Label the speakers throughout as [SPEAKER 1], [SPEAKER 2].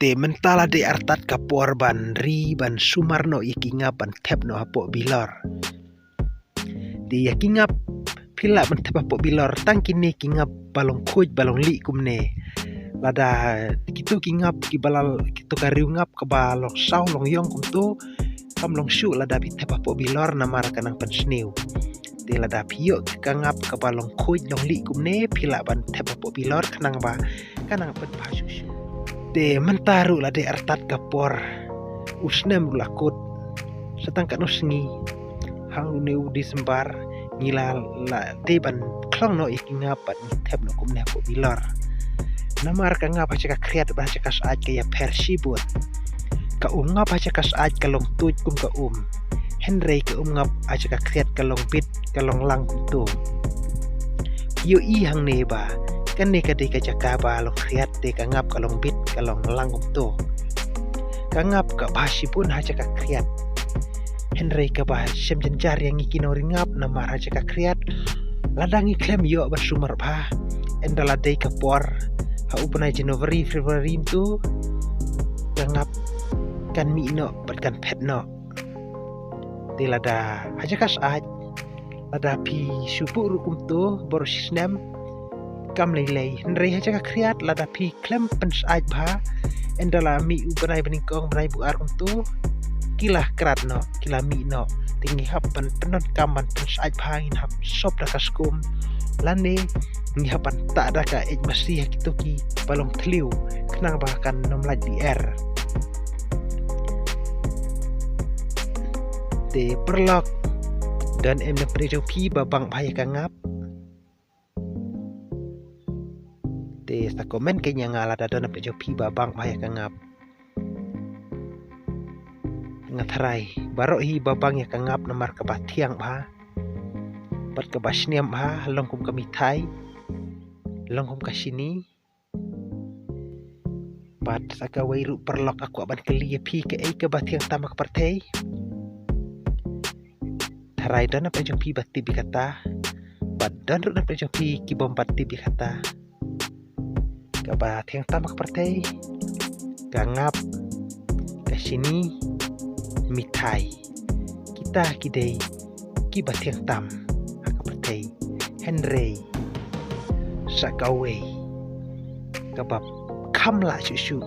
[SPEAKER 1] te mentala de artat kapor ban ri ban sumarno yakingap ban tep no hapo bilor. Di yakingap pila ban tep hapo bilor tangkini kingap balong kuj balong li kumne. Lada kitu kingap ki balal kitu kariungap ke balong sau long yong kumtu kam long shu lada pi tep hapo bilor namar kanang pensniu. Di lada piyok kangap ke balong kuj long li kumne pila ban tep hapo bilor kanang pen pasusu. De mentaru la de artat kapor usnem lakut setangkat nusengi hang neu Desember ngila la de ban klong no ikinga pat ni tep no kumne po bilor namar ka ngapa caka kreat ba caka saat kaya persibut ka ngapa caka saat kalong tuj kum ka Henry ka ngap caka kreat kalong bit kalong lang tu yo i hang neba kan ne ka de ka jaka ba long kriat de ka ngap ka long bit ka long langum to ka ngap ka basi pun ha jaka kriat Henry ka ba sem jenjar yang ikino ringap na mar ha jaka kriat ladang iklem yo ba sumar ba endala de ka por ha upna January February tu ka ngap kan mi no bat kan pet no de lada ha jaka saat lada pi supu rukum tu borosisnem kam lei Henry ha jaka kriat lada pi klem pens aj bha endala mi ubanai beningkong benai bu arum tu kilah krat no kila mi no tingi hapan penon kaman pens aj bha in hap sop daka skum lane ngi hapan tak daka ej masih kitoki balong tliu kenang bahkan nomlaj di de perlok dan em na prejopi babang bahaya kangap te sa komen kanya ngala dada na pejopi babang bahaya kangap ngatharai baro hi babang ya kangap namar kabatiang ba bat kabasniam ba longkum kamitai longkum kasini bat saka wairu perlok aku aban keli pi ke ai kabatiang tamak partei tharai dana pejopi batti bikata bat dan ru na pejopi ki bom batti bikata kabat yang tamak partai gangap ke sini mitai kita kidei kibat yang tam haka partai Henry sakawe kabab kamla susu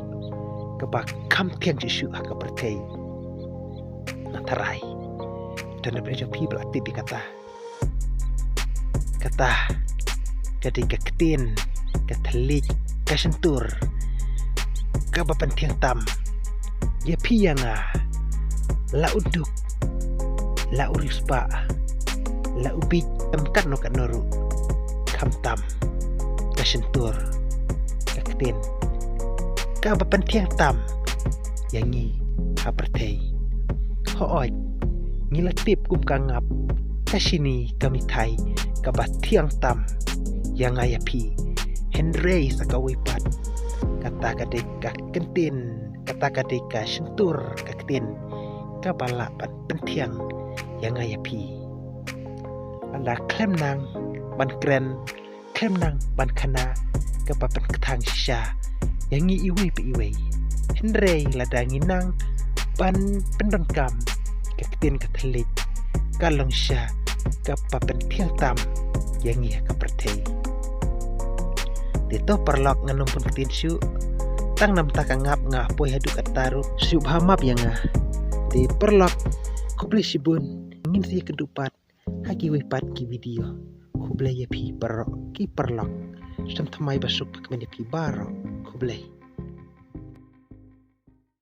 [SPEAKER 1] kabak kam tiang susu haka partai natarai dan berjauh pi belati kata ketika ketin ketelik kasentur kabapan tiang tam ya piyanga la uduk la urispa la ubi temkat no kanoru kam tam kasentur kaketin kabapan tiang tam yangi hapertei hooj ngilatip kum kangap kasini kami thai kabat tiang tam yang ayapi Henry sakawipat kata kadeka kentin kata kadeka sentur kaketin kabala pan pentiang yang ayapi anda klem nang ban kren klem nang ban kana kapapan ketang sya yang iwi pe iwi Henry ladangi nang ban pendengkam kaketin katelik kalong sya kapapan tiang tam yang ia kapertei dito perlok nganumpun ketin syu tang nam takangap nga poi haduk ataru syu bhamap yang di perlok kuble sibun ingin saya kedupat haki wipat ki video kuble ya pi perlok ki perlok sam thamai basuk pak men pi baro kuble